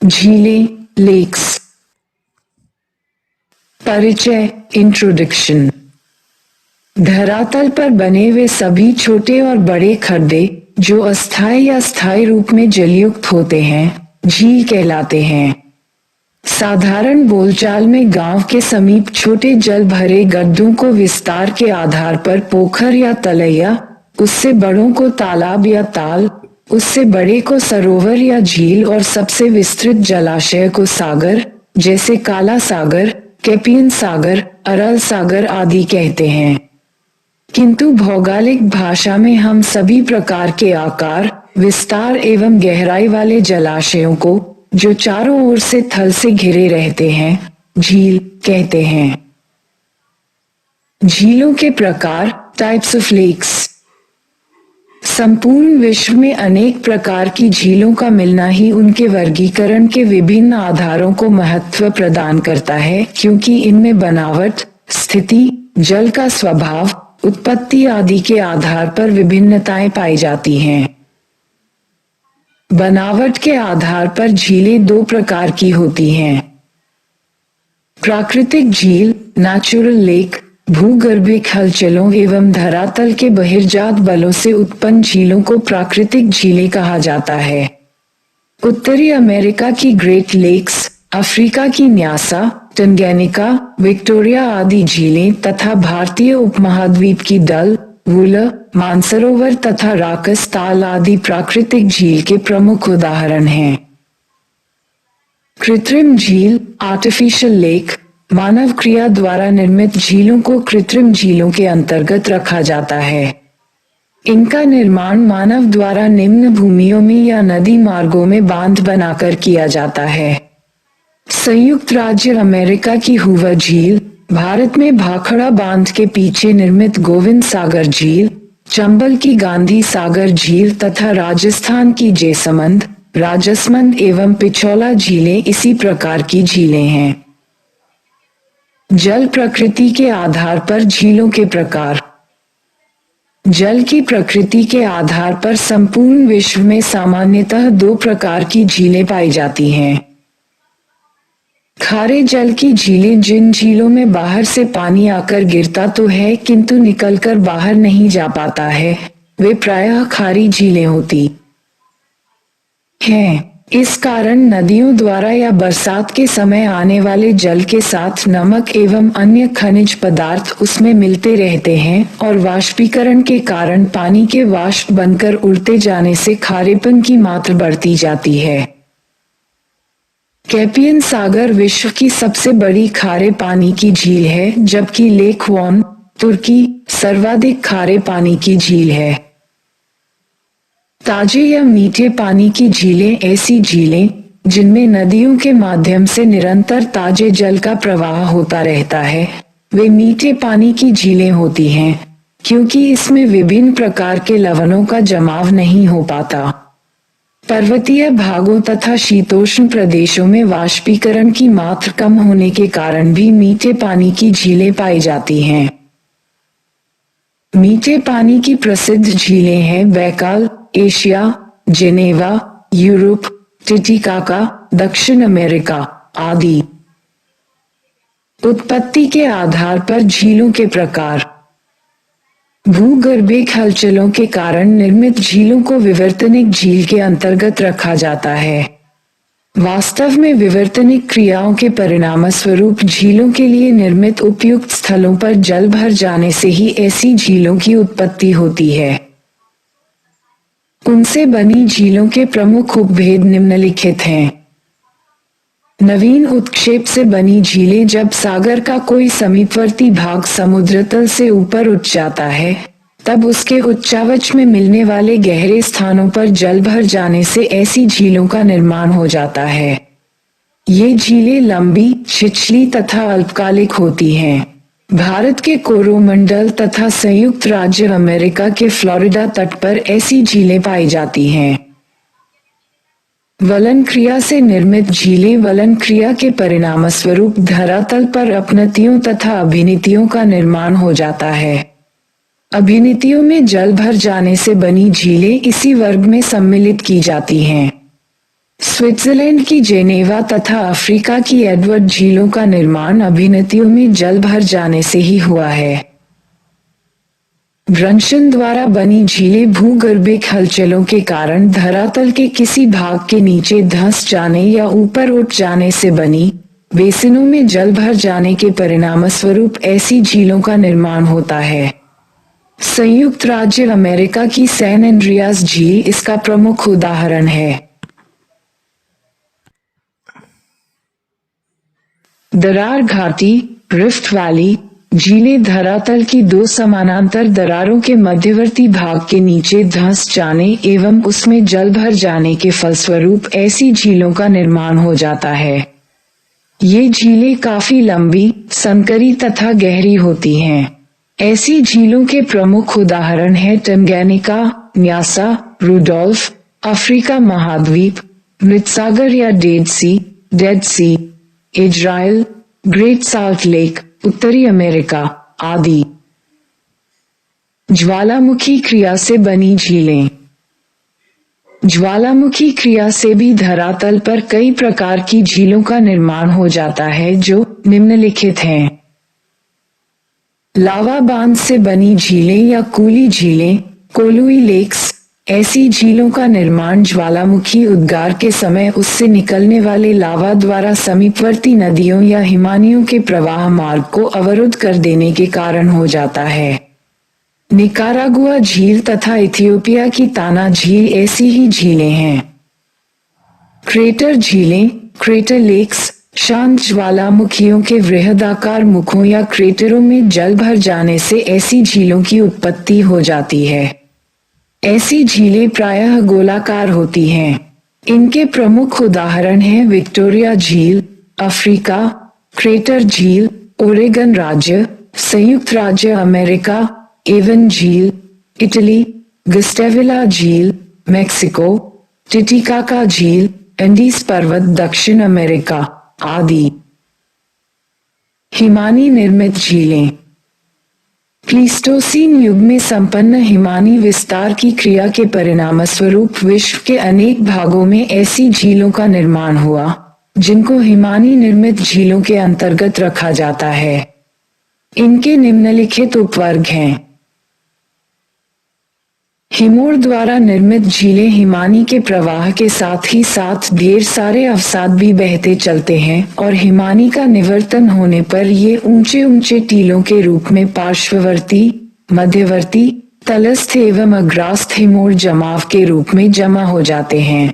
झीलें, लेक्स। परिचय, इंट्रोडक्शन। धरातल पर बने हुए सभी छोटे और बड़े खड्डे जो अस्थायी या स्थायी रूप में जलयुक्त होते हैं, झील कहलाते हैं। साधारण बोलचाल में गांव के समीप छोटे जल भरे गड्ढों को विस्तार के आधार पर पोखर या तलैया, उससे बड़ों को तालाब या ताल, उससे बड़े को सरोवर या झील और सबसे विस्तृत जलाशय को सागर, जैसे काला सागर, कैपियन सागर, अरल सागर आदि कहते हैं। किंतु भौगोलिक भाषा में हम सभी प्रकार के आकार, विस्तार एवं गहराई वाले जलाशयों को, जो चारों ओर से थल से घिरे रहते हैं, झील कहते हैं। झीलों के प्रकार, टाइप्स ऑफ लेक्स। संपूर्ण विश्व में अनेक प्रकार की झीलों का मिलना ही उनके वर्गीकरण के विभिन्न आधारों को महत्व प्रदान करता है, क्योंकि इनमें बनावट, स्थिति, जल का स्वभाव, उत्पत्ति आदि के आधार पर विभिन्नताएं पाई जाती हैं। बनावट के आधार पर झीलें दो प्रकार की होती हैं। प्राकृतिक झील, नेचुरल लेक, भूगर्भिक हलचलों एवं धरातल के बहिर्जात बलों से उत्पन्न झीलों को प्राकृतिक झीलें कहा जाता है। उत्तरी अमेरिका की ग्रेट लेक्स, अफ्रीका की न्यासा, टंगैनिका, विक्टोरिया आदि झीलें तथा भारतीय उपमहाद्वीप की डल, वुलर, मानसरोवर तथा राकस ताल आदि प्राकृतिक झील के प्रमुख उदाहरण हैं। कृत्रिम झील, आर्टिफिशियल लेक, मानव क्रिया द्वारा निर्मित झीलों को कृत्रिम झीलों के अंतर्गत रखा जाता है। इनका निर्माण मानव द्वारा निम्न भूमियों में या नदी मार्गों में बांध बनाकर किया जाता है। संयुक्त राज्य अमेरिका की हूवर झील, भारत में भाखड़ा बांध के पीछे निर्मित गोविंद सागर झील, चंबल की गांधी सागर झील तथा राजस्थान की जैसमंद, राजसमंद एवं पिछौला झीलें इसी प्रकार की झीलें हैं। जल प्रकृति के आधार पर झीलों के प्रकार। जल की प्रकृति के आधार पर संपूर्ण विश्व में सामान्यतः दो प्रकार की झीलें पाई जाती हैं। खारे जल की झीलें, जिन झीलों में बाहर से पानी आकर गिरता तो है किंतु निकलकर बाहर नहीं जा पाता है, वे प्रायः खारी झीलें होती हैं। इस कारण नदियों द्वारा या बरसात के समय आने वाले जल के साथ नमक एवं अन्य खनिज पदार्थ उसमें मिलते रहते हैं और वाष्पीकरण के कारण पानी के वाष्प बनकर उड़ते जाने से खारेपन की मात्रा बढ़ती जाती है। कैपियन सागर विश्व की सबसे बड़ी खारे पानी की झील है, जबकि लेक वॉन, तुर्की, सर्वाधिक खारे पानी की झील है। ताजे या मीठे पानी की झीलें ऐसी झीलें जिनमें नदियों के माध्यम से निरंतर ताजे जल का प्रवाह होता रहता है, वे मीठे पानी की झीलें होती हैं, क्योंकि इसमें विभिन्न प्रकार के लवणों का जमाव नहीं हो पाता। पर्वतीय भागों तथा शीतोष्ण प्रदेशों में वाष्पीकरण की मात्रा कम होने के कारण भी मीठे पानी की झीलें पाई जाती हैं। मीठे पानी की प्रसिद्ध झीलें हैं Baikal, Asia, Geneva, Europe, Titicaca, दक्षिण अमेरिका आदि। उत्पत्ति के आधार पर झीलों के प्रकार। भूगर्भिक हलचलों के कारण निर्मित झीलों को विवर्तनिक झील के अंतर्गत रखा जाता है। वास्तव में विवर्तनिक क्रियाओं के परिणामस्वरूप झीलों के लिए निर्मित उपयुक्त स्थलों पर जल भर जाने से ही ऐसी झीलों की उत्पत्ति होती है। उनसे बनी झीलों के प्रमुख उपभेद निम्नलिखित हैं। नवीन उत्क्षेप से बनी झीलें, जब सागर का कोई समीपवर्ती भाग समुद्र तल से ऊपर उठ जाता है, तब उसके उच्चावच में मिलने वाले गहरे स्थानों पर जल भर जाने से ऐसी झीलों का निर्माण हो जाता है। ये झीलें लंबी, छिछली तथा अल्पकालिक होती हैं। भारत के कोरोमंडल तथा संयुक्त राज्य अमेरिका के फ्लोरिडा तट पर ऐसी झीलें पाई जाती हैं। वलन क्रिया से निर्मित झीलें वलन क्रिया के परिणामस्वरूप धरातल पर अपनतियों तथा अभिनीतियों का निर्माण हो जाता है। अभिनीतियों में जल भर जाने से बनी झीलें इसी वर्ग में सम्मिलित की जाती हैं। स्विट्जरलैंड की जेनेवा तथा अफ्रीका की एडवर्ड झीलों का निर्माण अभिनतियों में जल भर जाने से ही हुआ है। भ्रंशन द्वारा बनी झीलें भूगर्भिक हलचलों के कारण धरातल के किसी भाग के नीचे धंस जाने या ऊपर उठ जाने से बनी बेसिनों में जल भर जाने के परिणामस्वरूप ऐसी झीलों का निर्माण होता है। संयुक्त राज्य अमेरिका की सैन एंड्रियास झील इसका प्रमुख उदाहरण है। दरार घाटी, रिफ्ट वैली झीलें धरातल की दो समानांतर दरारों के मध्यवर्ती भाग के नीचे धंस जाने एवं उसमें जल भर जाने के फलस्वरूप ऐसी झीलों का निर्माण हो जाता है। ये झीलें काफी लंबी, संकरी तथा गहरी होती हैं। ऐसी झीलों के प्रमुख उदाहरण हैं टंगैनिका, न्यासा, रुडोल्फ, अफ्रीका महाद्वीप, मृतसागर या डेड सी, इजराइल, ग्रेट साल्ट लेक, उत्तरी अमेरिका आदि। ज्वालामुखी क्रिया से बनी झीलें। ज्वालामुखी क्रिया से भी धरातल पर कई प्रकार की झीलों का निर्माण हो जाता है जो निम्नलिखित हैं। लावा बांध से बनी झीलें या कूली झीलें, कोलुई लेक्स। ऐसी झीलों का निर्माण ज्वालामुखी उद्गार के समय उससे निकलने वाले लावा द्वारा समीपवर्ती नदियों या हिमानियों के प्रवाह मार्ग को अवरुद्ध कर देने के कारण हो जाता है। निकारागुआ झील तथा इथियोपिया की ताना झील ऐसी ही झीलें हैं। क्रेटर झीलें, क्रेटर लेक्स, शांत ज्वालामुखियों के वृहदाकार मुखों या क्रेटरों में जल भर जाने से ऐसी झीलों की उत्पत्ति हो जाती है। ऐसी झीलें प्रायः गोलाकार होती हैं। इनके प्रमुख उदाहरण हैं विक्टोरिया झील, अफ्रीका, क्रेटर झील, ओरेगन राज्य, संयुक्त राज्य अमेरिका, एवन झील, इटली, गस्टेविला झील, मेक्सिको, टिटिकाका झील, एंडीज पर्वत, दक्षिण अमेरिका आदि। हिमानी निर्मित झीलें। प्लीस्टोसीन युग में संपन्न हिमानी विस्तार की क्रिया के परिणामस्वरूप विश्व के अनेक भागों में ऐसी झीलों का निर्माण हुआ जिनको हिमानी निर्मित झीलों के अंतर्गत रखा जाता है। इनके निम्नलिखित उपवर्ग हैं। हिमोर द्वारा निर्मित झीलें हिमानी के प्रवाह के साथ ही साथ ढेर सारे अवसाद भी बहते चलते हैं और हिमानी का निवर्तन होने पर ये ऊंचे ऊंचे टीलों के रूप में पार्श्ववर्ती, मध्यवर्ती, तलस्थ एवं अग्रास्थ हिमोर जमाव के रूप में जमा हो जाते हैं।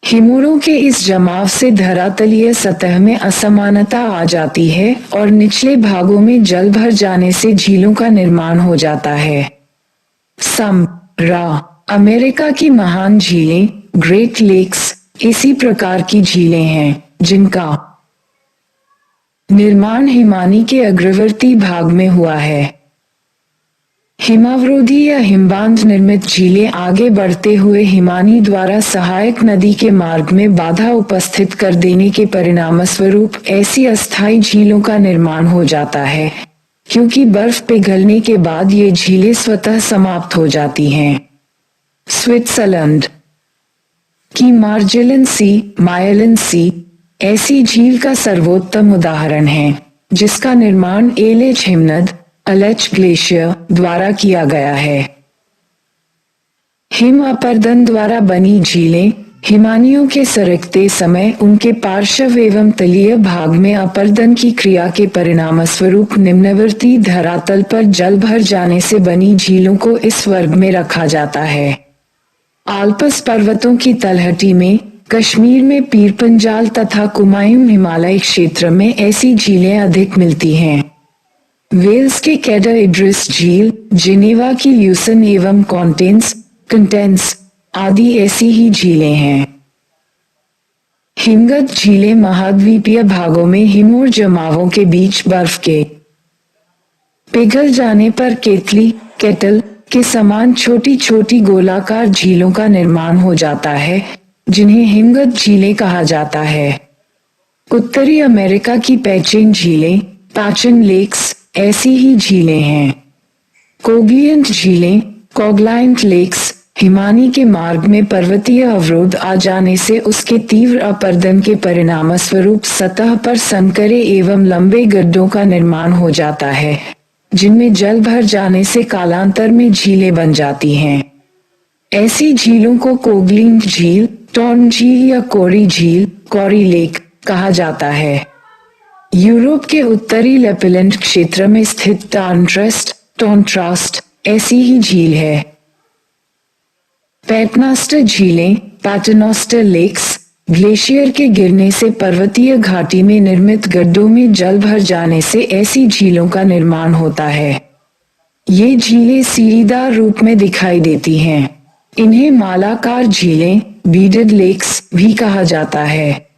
हिमोरों के इस जमाव से धरातलीय सतह में असमानता आ जाती है और निचले भागों में जल भर जाने से झीलों का निर्माण हो जाता है। अमेरिका की महान झीलें, ग्रेट लेक्स, इसी प्रकार की झीलें हैं जिनका निर्माण हिमानी के अग्रवर्ती भाग में हुआ है। हिमावरोधी या हिमबांध निर्मित झीलें आगे बढ़ते हुए हिमानी द्वारा सहायक नदी के मार्ग में बाधा उपस्थित कर देने के परिणामस्वरूप ऐसी अस्थायी झीलों का निर्माण हो जाता है, क्योंकि बर्फ पिघलने के बाद ये झीलें स्वतः समाप्त हो जाती हैं। स्विट्जरलैंड की मार्जेलन सी ऐसी झील का सर्वोत्तम उदाहरण है, जिसका निर्माण एलेच हिमनद अलेच ग्लेशियर द्वारा किया गया है। हिम अपर्दन द्वारा बनी झीलें हिमानियों के सरकते समय उनके पार्श्व एवं तलीय भाग में अपर्दन की क्रिया के परिणामस्वरूप निम्नवर्ती धरातल पर जल भर जाने से बनी झीलों को इस वर्ग में रखा जाता है। आल्पस पर्वतों की तलहटी में, कश्मीर में पीरपंजाल तथा कुमायूं हिमालय क्षेत्र में ऐसी झीलें अधिक मिलती हैं। वेल्स के कैडर इड्रिस झील, जिनेवा की ल्यूसन एवं कंटेंस आदि ऐसी ही झीलें हैं। हिमगत झीलें महाद्वीपीय भागों में हिमोर जमावों के बीच बर्फ के पिघल जाने पर केटल के समान छोटी छोटी गोलाकार झीलों का निर्माण हो जाता है, जिन्हें हिमगत झीलें कहा जाता है। उत्तरी अमेरिका की पैचेन झीलें, पैचन लेक्स, ऐसी ही झीलें हैं। कोग्लियंट झीलें, कोग्लाइंट लेक्स, हिमानी के मार्ग में पर्वतीय अवरोध आ जाने से उसके तीव्र अपरदन के परिणामस्वरूप सतह पर संकरे एवं लंबे गड्ढों का निर्माण हो जाता है, जिनमें जल भर जाने से कालांतर में झीलें बन जाती हैं। ऐसी झीलों को कोगलिंग झील, टॉर्न झील या कोरी झील, कॉरी लेक कहा जाता है। यूरोप के उत्तरी लेपलैंड क्षेत्र में स्थित टॉर्नट्रास्ट ऐसी ही झील है। पैटर्नस्टर झीलें, पैटर्नस्टर लेक्स, ग्लेशियर के गिरने से पर्वतीय घाटी में निर्मित गड्ढों में जल भर जाने से ऐसी झीलों का निर्माण होता है। ये झीलें सीढ़ीदार रूप में दिखाई देती हैं। इन्हें मालाकार झीलें, बीडेड लेक्स भी कहा जाता है।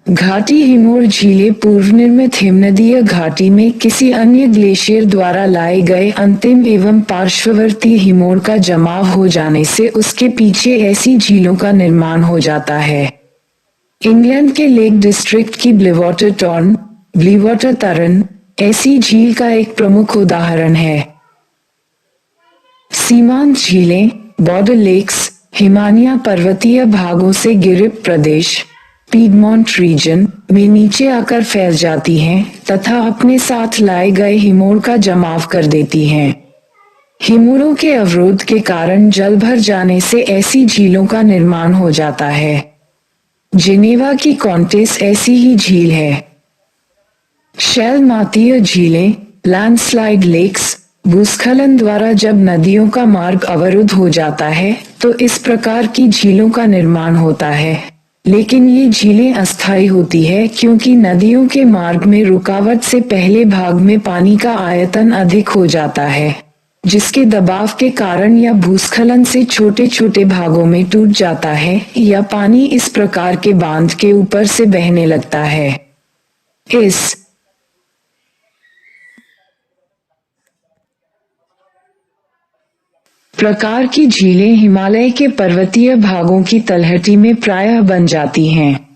घाटी हिमोर झीलें पूर्व निर्मित हिमनदीय घाटी में किसी अन्य ग्लेशियर द्वारा लाए गए अंतिम एवं पार्श्ववर्ती हिमोर का जमाव हो जाने से उसके पीछे ऐसी झीलों का निर्माण हो जाता है। इंग्लैंड के लेक डिस्ट्रिक्ट की ब्लीवाटर तरन ऐसी झील का एक प्रमुख उदाहरण है। सीमांत झीलें, बॉर्डर लेक्स, हिमालय पर्वतीय भागों से घिरे प्रदेश पीडमोंट रीजन में नीचे आकर फैल जाती हैं तथा अपने साथ लाए गए हिमोर का जमाव कर देती हैं। हिमोरों के अवरोध के कारण जल भर जाने से ऐसी झीलों का निर्माण हो जाता है। जिनेवा की कॉन्टेस ऐसी ही झील है। शैलमातीय झीलें, लैंडस्लाइड लेक्स, भूस्खलन द्वारा जब नदियों का मार्ग अवरुद्ध हो जाता है तो इस प्रकार की झीलों का निर्माण होता है, लेकिन ये झीलें अस्थायी होती है क्योंकि नदियों के मार्ग में रुकावट से पहले भाग में पानी का आयतन अधिक हो जाता है, जिसके दबाव के कारण या भूस्खलन से छोटे छोटे भागों में टूट जाता है या पानी इस प्रकार के बांध के ऊपर से बहने लगता है। इस प्रकार की झीलें हिमालय के पर्वतीय भागों की तलहटी में प्रायः बन जाती हैं।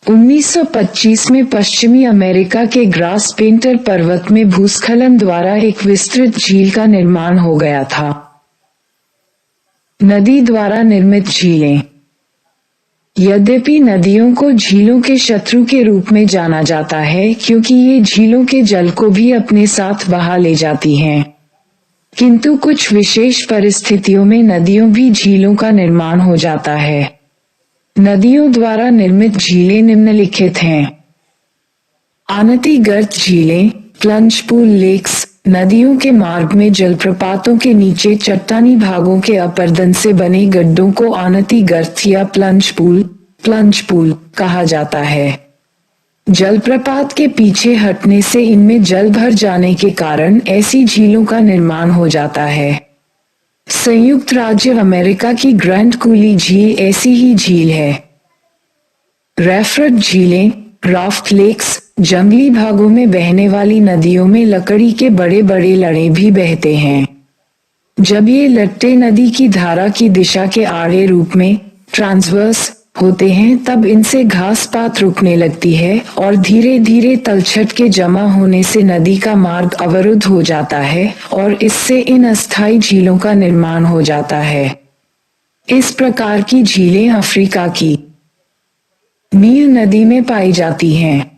1925 में पश्चिमी अमेरिका के ग्रास पेंटर पर्वत में भूस्खलन द्वारा एक विस्तृत झील का निर्माण हो गया था। नदी द्वारा निर्मित झीलें। यद्यपि नदियों को झीलों के शत्रु के रूप में जाना जाता है क्योंकि ये झीलों के जल को भी अपने साथ बहा ले जाती हैं, किंतु कुछ विशेष परिस्थितियों में नदियों भी झीलों का निर्माण हो जाता है। नदियों द्वारा निर्मित झीलें निम्नलिखित हैं। आनती गर्त झीलें, प्लंज पूल लेक्स, नदियों के मार्ग में जलप्रपातों के नीचे चट्टानी भागों के अपरदन से बने गड्ढों को आनती गर्त या प्लंज पूल कहा जाता है। जलप्रपात के पीछे हटने से इनमें जल भर जाने के कारण ऐसी झीलों का निर्माण हो जाता है। संयुक्त राज्य अमेरिका की ग्रैंड कूली झील ऐसी ही झील है। रैफर्ड झीलें, राफ्ट लेक्स, जंगली भागों में बहने वाली नदियों में लकड़ी के बड़े बड़े लड़े भी बहते हैं। जब ये लट्टे नदी की धारा की दिशा के आड़े रूप में ट्रांसवर्स होते हैं तब इनसे घास पात रुकने लगती है और धीरे धीरे तलछट के जमा होने से नदी का मार्ग अवरुद्ध हो जाता है और इससे इन अस्थायी झीलों का निर्माण हो जाता है। इस प्रकार की झीलें अफ्रीका की नील नदी में पाई जाती हैं।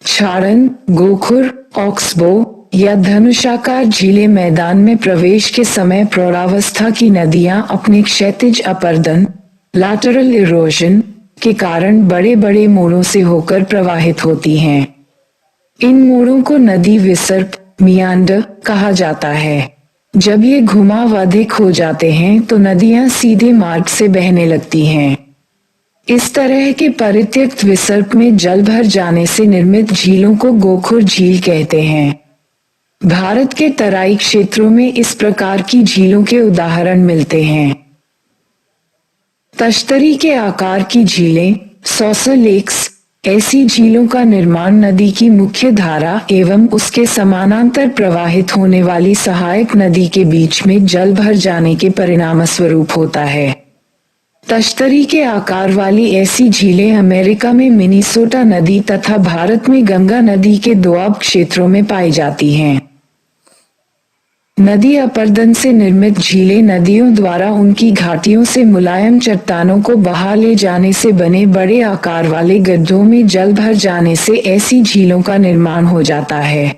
छाड़न, गोखुर, ऑक्सबो या धनुषाकार झीलें मैदान में प्रवेश के समय प्रौढ़ावस्था की नदियां अपने क्षैतिज अपरदन लैटरल इरोजन के कारण बड़े बड़े मोड़ों से होकर प्रवाहित होती हैं। इन मोड़ों को नदी विसर्प मियांडर कहा जाता है। जब ये घुमाव अधिक हो जाते हैं तो नदियां सीधे मार्ग से बहने लगती हैं। इस तरह के परित्यक्त विसर्प में जल भर जाने से निर्मित झीलों को गोखुर झील कहते हैं। भारत के तराई क्षेत्रों में इस प्रकार की झीलों के उदाहरण मिलते हैं। तश्तरी के आकार की झीलें, सॉसर लेक्स, ऐसी झीलों का निर्माण नदी की मुख्य धारा एवं उसके समानांतर प्रवाहित होने वाली सहायक नदी के बीच में जल भर जाने के परिणामस्वरूप होता है। तश्तरी के आकार वाली ऐसी झीलें अमेरिका में मिनीसोटा नदी तथा भारत में गंगा नदी के दोआब क्षेत्रों में पाई जाती हैं। नदी अपर्दन से निर्मित झीलें नदियों द्वारा उनकी घाटियों से मुलायम चट्टानों को बहा ले जाने से बने बड़े आकार वाले गड्ढों में जल भर जाने से ऐसी झीलों का निर्माण हो जाता है।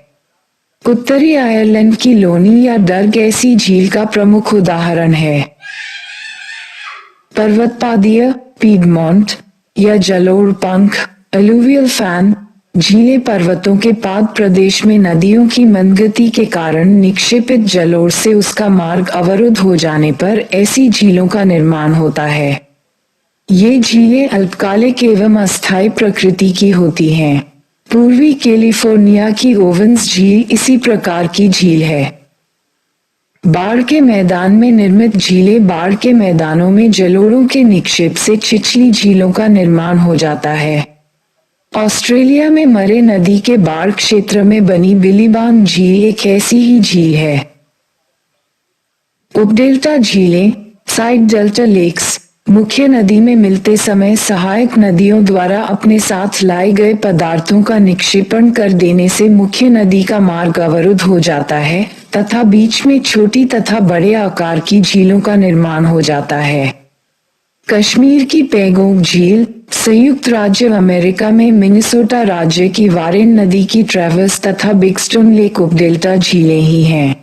उत्तरी आयरलैंड की लोनी या डर्ग ऐसी झील का प्रमुख उदाहरण है। पर्वतपादीय पीडमोंट या जलोढ़ पंख अलुवियल फैन झीलें पर्वतों के पाद प्रदेश में नदियों की मंदगति के कारण निक्षेपित जलोढ़ से उसका मार्ग अवरुद्ध हो जाने पर ऐसी झीलों का निर्माण होता है। ये झीलें अल्पकालिक एवं अस्थायी प्रकृति की होती हैं। पूर्वी कैलिफोर्निया की ओवेंस झील इसी प्रकार की झील है। बाढ़ के मैदान में निर्मित झीलें बाढ़ के मैदानों में जलोढ़ों के निक्षेप से छिछली झीलों का निर्माण हो जाता है। ऑस्ट्रेलिया में मरे नदी के बाढ़ क्षेत्र में बनी बिलीबान झील एक ऐसी ही झील है। उपडेल्टा झीलें साइड डेल्टा लेक्स मुख्य नदी में मिलते समय सहायक नदियों द्वारा अपने साथ लाए गए पदार्थों का निक्षेपण कर देने से मुख्य नदी का मार्ग अवरुद्ध हो जाता है तथा बीच में छोटी तथा बड़े आकार की झीलों का निर्माण हो जाता है। कश्मीर की पैगोंग झील संयुक्त राज्य अमेरिका में मिनेसोटा राज्य की वारेन नदी की ट्रेवर्स तथा बिगस्टोन लेक उपडेल्टा झीलें ही हैं।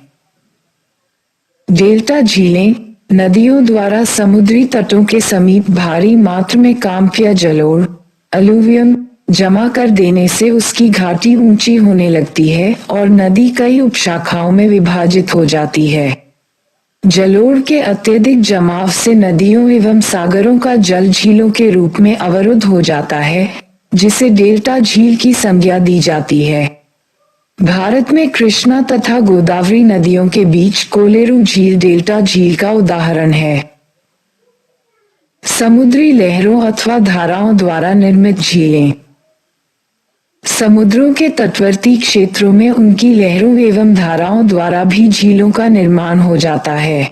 डेल्टा झीलें नदियों द्वारा समुद्री तटों के समीप भारी मात्रा में काम्प या जलोढ़ अलुवियम जमा कर देने से उसकी घाटी ऊंची होने लगती है और नदी कई उपशाखाओं में विभाजित हो जाती है। जलोढ़ के अत्यधिक जमाव से नदियों एवं सागरों का जल झीलों के रूप में अवरुद्ध हो जाता है, जिसे डेल्टा झील की संज्ञा दी जाती है। भारत में कृष्णा तथा गोदावरी नदियों के बीच कोलेरू झील डेल्टा झील का उदाहरण है। समुद्री लहरों अथवा धाराओं द्वारा निर्मित झीलें समुद्रों के तटवर्ती क्षेत्रों में उनकी लहरों एवं धाराओं द्वारा भी झीलों का निर्माण हो जाता है।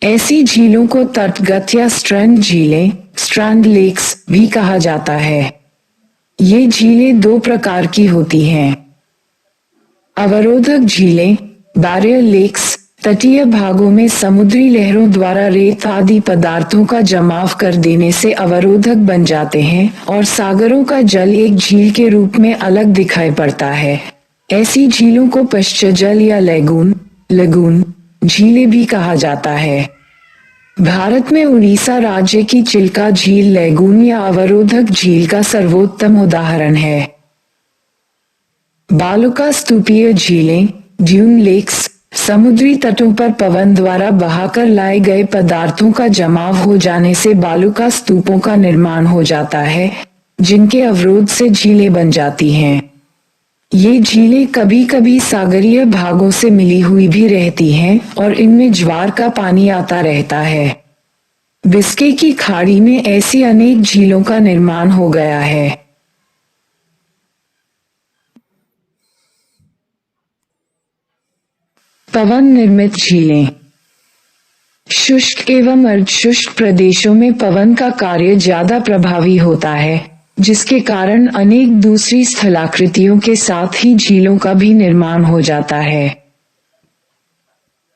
ऐसी झीलों को तटगत या स्ट्रैंड झीलें स्ट्रैंड लेक्स भी कहा जाता है। ये झीलें दो प्रकार की होती हैं। अवरोधक झीलें बैरियर लेक्स तटीय भागों में समुद्री लहरों द्वारा रेत आदि पदार्थों का जमाव कर देने से अवरोधक बन जाते हैं और सागरों का जल एक झील के रूप में अलग दिखाई पड़ता है। ऐसी झीलों को पश्चजल या लगून झीलें भी कहा जाता है। भारत में उड़ीसा राज्य की चिल्का झील लैगून या अवरोधक झील का सर्वोत्तम उदाहरण है। बालुका स्तूपीय झीलें ड्यून लेक्स समुद्री तटों पर पवन द्वारा बहाकर लाए गए पदार्थों का जमाव हो जाने से बालुका स्तूपों का निर्माण हो जाता है, जिनके अवरोध से झीलें बन जाती हैं। ये झीलें कभी कभी सागरीय भागों से मिली हुई भी रहती हैं और इनमें ज्वार का पानी आता रहता है। बिस्के की खाड़ी में ऐसी अनेक झीलों का निर्माण हो गया है। पवन निर्मित झीलें शुष्क एवं अर्धशुष्क प्रदेशों में पवन का कार्य ज्यादा प्रभावी होता है, जिसके कारण अनेक दूसरी स्थलाकृतियों के साथ ही झीलों का भी निर्माण हो जाता है।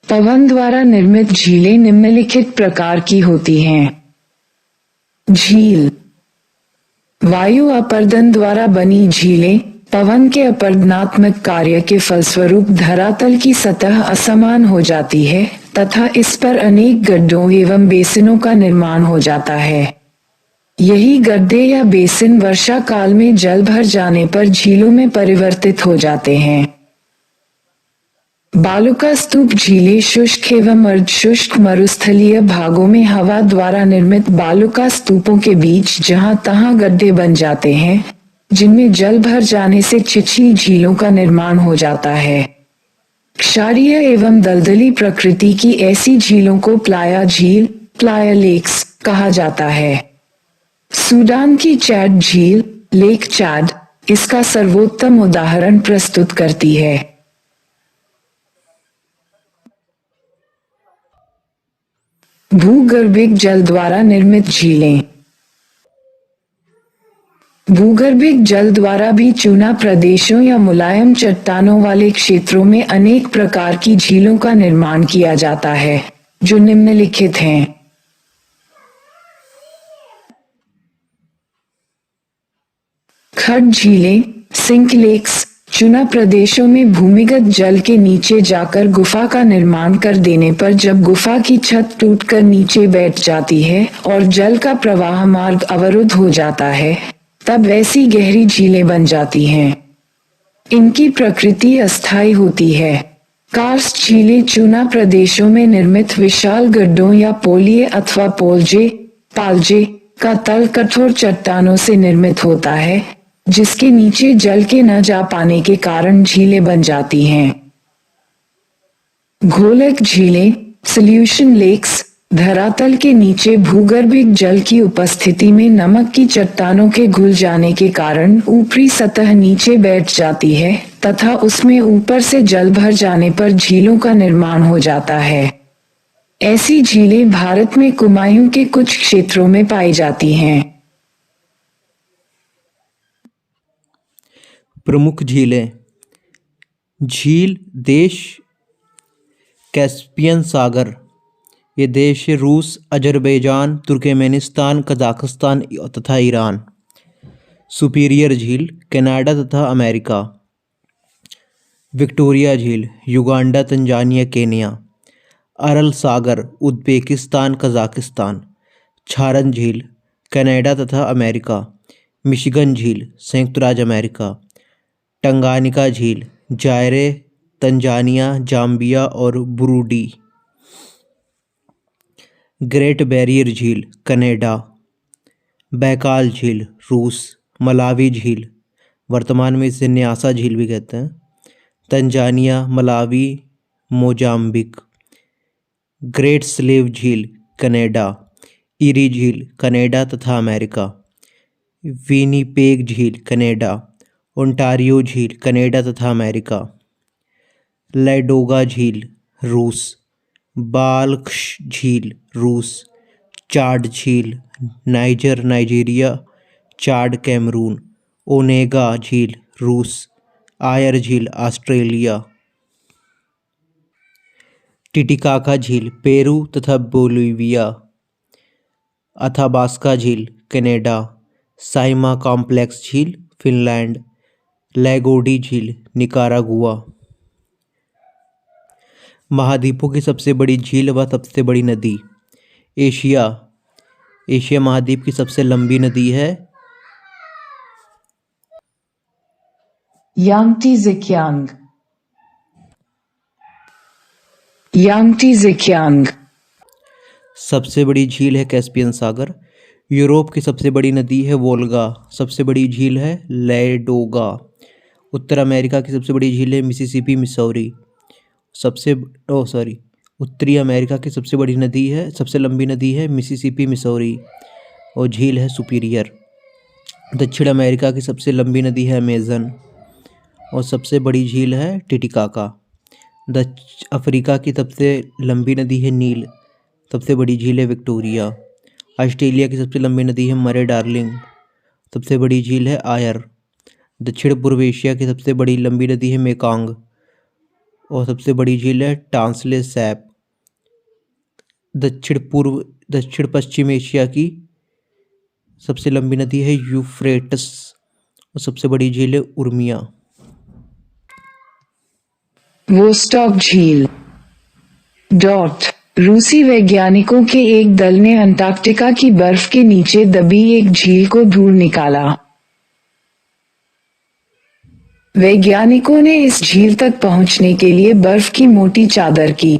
पवन द्वारा निर्मित झीलें निम्नलिखित प्रकार की होती हैं। झील वायु अपर्दन द्वारा बनी झीलें पवन के अपर्दनात्मक कार्य के फलस्वरूप धरातल की सतह असमान हो जाती है तथा इस पर अनेक गड्ढों एवं बेसिनों का निर्माण हो जाता है। यही गड्ढे या बेसिन वर्षा काल में जल भर जाने पर झीलों में परिवर्तित हो जाते हैं। बालुका स्तूप झीलें शुष्क एवं अर्धशुष्क मरुस्थलीय भागों में हवा द्वारा निर्मित बालुका स्तूपों के बीच जहां तहां गड्ढे बन जाते हैं, जिनमें जल भर जाने से छिछली झीलों का निर्माण हो जाता है। क्षारीय एवं दलदली प्रकृति की ऐसी झीलों को प्लाया झील प्लाया लेक्स कहा जाता है। सूडान की चैड झील लेक चैड इसका सर्वोत्तम उदाहरण प्रस्तुत करती है। भूगर्भिक जल द्वारा निर्मित झीलें भूगर्भिक जल द्वारा भी चूना प्रदेशों या मुलायम चट्टानों वाले क्षेत्रों में अनेक प्रकार की झीलों का निर्माण किया जाता है, जो निम्नलिखित हैं। खड्ड झीलें, सिंक लेक्स, चूना प्रदेशों में भूमिगत जल के नीचे जाकर गुफा का निर्माण कर देने पर जब गुफा की छत टूटकर नीचे बैठ जाती है और जल का प्रवाह मार्ग अवरुद्ध हो जाता है, तब ऐसी गहरी झीलें बन जाती हैं। इनकी प्रकृति अस्थायी होती है। कार्स्ट झीलें चूना प्रदेशों में निर्मित विशाल गड्ढों या पोलिये अथवा पालजे का तल कठोर चट्टानों से निर्मित होता है, जिसके नीचे जल के न जा पाने के कारण झीलें बन जाती हैं। घोलक झीलें, सॉल्यूशन लेक्स, धरातल के नीचे भूगर्भिक जल की उपस्थिति में नमक की चट्टानों के घुल जाने के कारण ऊपरी सतह नीचे बैठ जाती है तथा उसमें ऊपर से जल भर जाने पर झीलों का निर्माण हो जाता है। ऐसी झीलें भारत में कुमायूं के कुछ क्षेत्रों में पाई जाती हैं। प्रमुख झीलें। झील देश कैस्पियन सागर, ये देश है रूस, अजरबैजान, तुर्कमेनिस्तान, कजाकिस्तान तथा ईरान। सुपीरियर झील कनाडा तथा अमेरिका। विक्टोरिया झील युगांडा, तंजानिया, केन्या। अरल सागर उज़्बेकिस्तान, कजाकिस्तान। छारन झील कनाडा तथा अमेरिका। मिशिगन झील संयुक्त राज्य अमेरिका। टंगानिका झील जायरे, तंजानिया, जाम्बिया और बुरुंडी। ग्रेट बैरियर झील कनाडा। बैकाल झील रूस। मलावी झील, वर्तमान में इसे न्यासा झील भी कहते हैं, Tanzania, Malawi, Mozambique. Great slave झील कनाडा। इरी झील कनाडा तथा अमेरिका। विनिपेग झील कनाडा। ओंटारियो झील कनाडा तथा अमेरिका। लैडोगा झील रूस। बाल्ख झील रूस। चाड झील नाइजर, नाइजीरिया। चाड कैमरून। ओनेगा झील रूस। आयर झील ऑस्ट्रेलिया। टिटिकाका झील पेरू तथा बोलिविया। अथाबास्का झील कनाडा। साइमा कॉम्प्लेक्स झील फिनलैंड। लैगोडी झील निकारागुआ। महाद्वीपों की सबसे बड़ी झील व सबसे बड़ी नदी। एशिया महाद्वीप की सबसे लंबी नदी है यांगटी ज़िकियांग। सबसे बड़ी झील है कैस्पियन सागर। यूरोप की सबसे बड़ी नदी है वोल्गा। सबसे बड़ी झील है लैडोगा। उत्तर अमेरिका की सबसे बड़ी झील है मिसिसिपी, मिसौरी। उत्तरी अमेरिका की सबसे बड़ी नदी है, सबसे लंबी नदी है मिसिसिपी, मिसौरी और झील है सुपीरियर। दक्षिण अमेरिका की सबसे लंबी नदी है अमेजन और सबसे बड़ी झील है टिटिकाका। दक्षिण अफ्रीका की सबसे लंबी नदी है नील। सबसे बड़ी झील है विक्टोरिया। ऑस्ट्रेलिया की सबसे लंबी नदी है मरे डार्लिंग। सबसे बड़ी झील है आयर। दक्षिण पूर्व एशिया की सबसे बड़ी लंबी नदी है मेकांग और सबसे बड़ी झील है टांसले सैप। दक्षिण पश्चिम एशिया की सबसे लंबी नदी है यूफ्रेटस और सबसे बड़ी झील है उर्मिया। वोस्टॉक झील। रूसी वैज्ञानिकों के एक दल ने अंटार्कटिका की बर्फ के नीचे दबी एक झील को ढूंढ निकाला। वैज्ञानिकों ने इस झील तक पहुंचने के लिए बर्फ की मोटी चादर की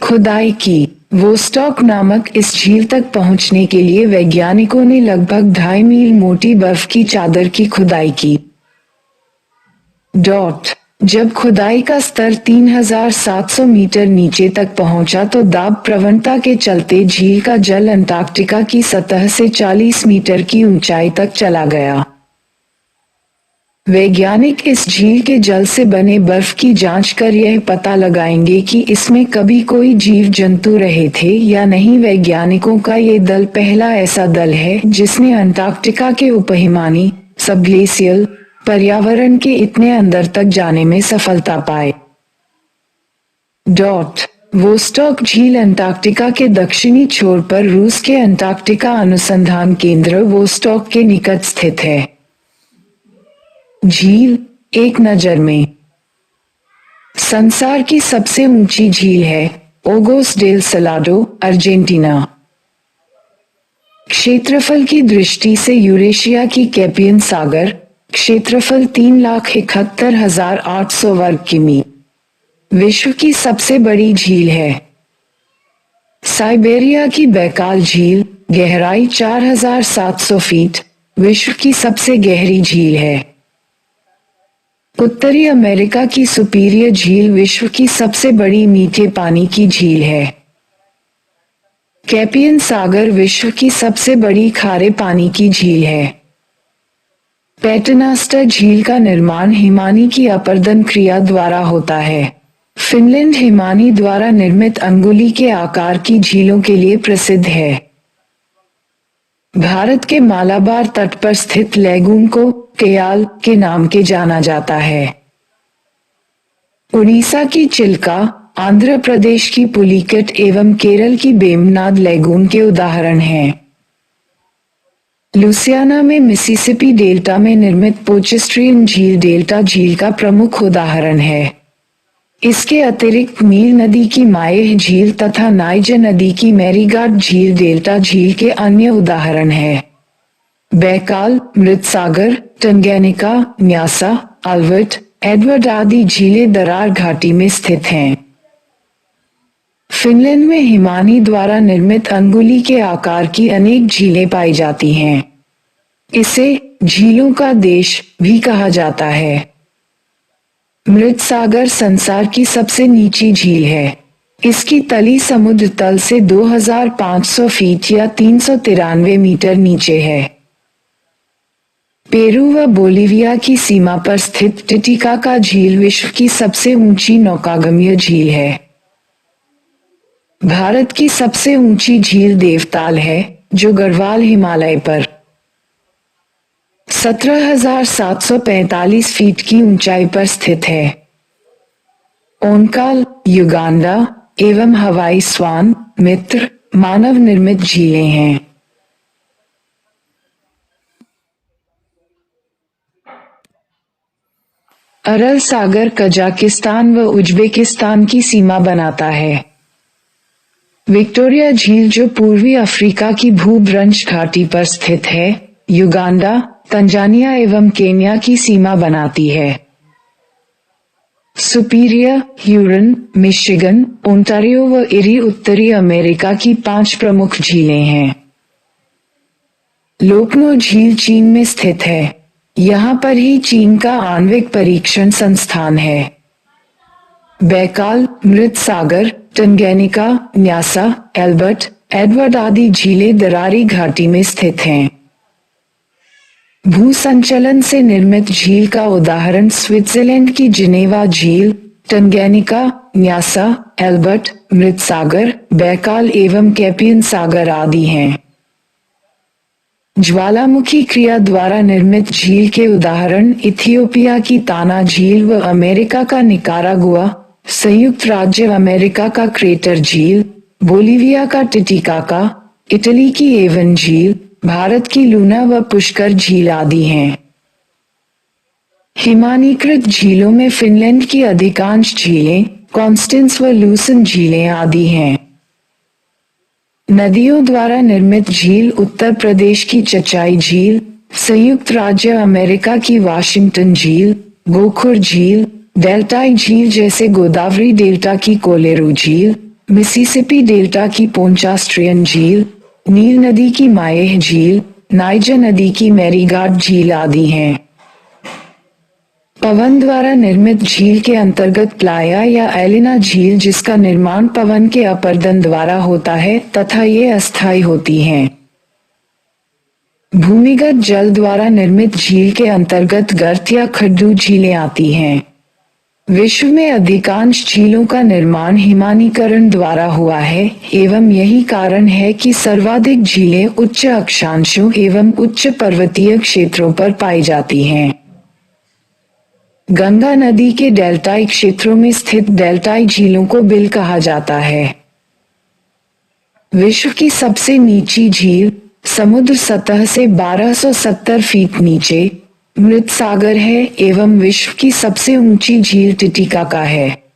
खुदाई की। वोस्टॉक नामक इस झील तक पहुंचने के लिए वैज्ञानिकों ने लगभग 2.5 मील मोटी बर्फ की चादर की खुदाई की। जब खुदाई का स्तर 3700 मीटर नीचे तक पहुंचा तो दाब प्रवणता के चलते झील का जल अंटार्कटिका की सतह से 40 मीटर की ऊंचाई तक चला गया। वैज्ञानिक इस झील के जल से बने बर्फ की जांच कर यह पता लगाएंगे कि इसमें कभी कोई जीव जंतु रहे थे या नहीं। वैज्ञानिकों का ये दल पहला ऐसा दल है जिसने अंटार्कटिका के उपहिमानी सबग्लेशियल पर्यावरण के इतने अंदर तक जाने में सफलता पाए। वोस्टॉक झील अंटार्कटिका के दक्षिणी छोर पर रूस के अंटार्कटिका अनुसंधान केंद्र वोस्टॉक के निकट स्थित है। झील एक नजर में संसार की सबसे ऊंची झील है ओगोस डेल सलाडो, अर्जेंटीना। क्षेत्रफल की दृष्टि से यूरेशिया की कैपियन सागर, क्षेत्रफल 3,71,800 वर्ग किमी। विश्व की सबसे बड़ी झील है। साइबेरिया की बैकाल झील, गहराई 4,700 फीट, विश्व की सबसे गहरी झील है। उत्तरी अमेरिका की सुपीरियर झील विश्व की सबसे बड़ी मीठे पानी की झील है। कैपियन सागर विश्व की सबसे बड़ी खारे पानी की झील है। पैटर्नास्टर झील का निर्माण हिमानी की अपर्दन क्रिया द्वारा होता है। फिनलैंड हिमानी द्वारा निर्मित अंगुली के आकार की झीलों के लिए प्रसिद्ध है। भारत के मालाबार तट पर स्थित लैगून को कयाल के नाम के जाना जाता है। उड़ीसा की चिल्का, आंध्र प्रदेश की पुलिकट एवं केरल की वेम्बनाड लैगून के उदाहरण हैं। लुसियाना में मिसिसिपी डेल्टा में निर्मित पोचेस्ट्रियन झील डेल्टा झील का प्रमुख उदाहरण है। इसके अतिरिक्त नील नदी की मायेह झील तथा नाइजर नदी की मैरीगार्ड झील डेल्टा झील के अन्य उदाहरण है। बैकाल, मृतसागर, टंगैनिका, न्यासा, अल्बर्ट, एडवर्ड आदि झीलें दरार घाटी में स्थित हैं। फिनलैंड में हिमानी द्वारा निर्मित अंगुली के आकार की अनेक झीलें पाई जाती हैं। इसे झीलों का देश भी कहा जाता है। मृतसागर संसार की सबसे नीची झील है। इसकी तली समुद्र तल से 2,500 फीट या 393 मीटर नीचे है। पेरू व बोलिविया की सीमा पर स्थित टिटिकाका झील विश्व की सबसे ऊंची नौकागम्य झील है। भारत की सबसे ऊंची झील देवताल है जो गढ़वाल हिमालय पर 17,745 फीट की ऊंचाई पर स्थित है। ओनकाल, युगांडा एवं हवाई स्वान मित्र मानव निर्मित झीलें हैं। अरल सागर कजाकिस्तान व उज्बेकिस्तान की सीमा बनाता है। विक्टोरिया झील जो पूर्वी अफ्रीका की भूभ्रंश घाटी पर स्थित है, युगांडा, तंजानिया एवं केन्या की सीमा बनाती है। सुपीरियर, ह्यूरन, मिशिगन, ओंटारियो व इरी उत्तरी अमेरिका की 5 प्रमुख झीलें हैं। लोकनो झील चीन में स्थित है। यहाँ पर ही चीन का आणविक परीक्षण संस्थान है। बैकाल, मृतसागर, टंगैनिका, न्यासा, एल्बर्ट, एडवर्ड आदि झीलें दरारी घाटी में स्थित हैं। भूसंचलन से निर्मित झील का उदाहरण स्विट्जरलैंड की जिनेवा झील, टंगैनिका, न्यासा, एल्बर्ट, मृतसागर, बैकाल एवं कैपियन सागर आदि हैं। ज्वालामुखी क्रिया द्वारा निर्मित झील के उदाहरण इथियोपिया की ताना झील व अमेरिका का निकारागुआ, संयुक्त राज्य अमेरिका का क्रेटर झील, बोलिविया का टिटिकाका, इटली की एवन झील, भारत की लूना व पुष्कर झील आदि हैं। हिमानीकृत झीलों में फिनलैंड की अधिकांश झीलें, कॉन्स्टेंस व लूसन झीलें आदि हैं। नदियों द्वारा निर्मित झील उत्तर प्रदेश की चचाई झील, संयुक्त राज्य अमेरिका की वाशिंगटन झील, गोखुर झील, डेल्टाई झील जैसे गोदावरी डेल्टा की कोलेरू झील, मिसिसिपी डेल्टा की पोंचास्ट्रियन झील, नील नदी की मायेह झील, नाइजर नदी की मैरीगार्ड झील आदि हैं। पवन द्वारा निर्मित झील के अंतर्गत प्लाया या एलिना झील जिसका निर्माण पवन के अपर्दन द्वारा होता है तथा ये अस्थायी होती हैं। भूमिगत जल द्वारा निर्मित झील के अंतर्गत गर्त या खड्डू झीलें आती हैं। विश्व में अधिकांश झीलों का निर्माण हिमानीकरण द्वारा हुआ है एवं यही कारण है कि सर्वाधिक झीलें उच्च अक्षांशों एवं उच्च पर्वतीय क्षेत्रों पर पाई जाती हैं। गंगा नदी के डेल्टाई क्षेत्रों में स्थित डेल्टाई झीलों को बिल कहा जाता है। विश्व की सबसे नीची झील समुद्र सतह से 1270 फीट नीचे मृत सागर है एवं विश्व की सबसे ऊंची झील टिटिकाका है।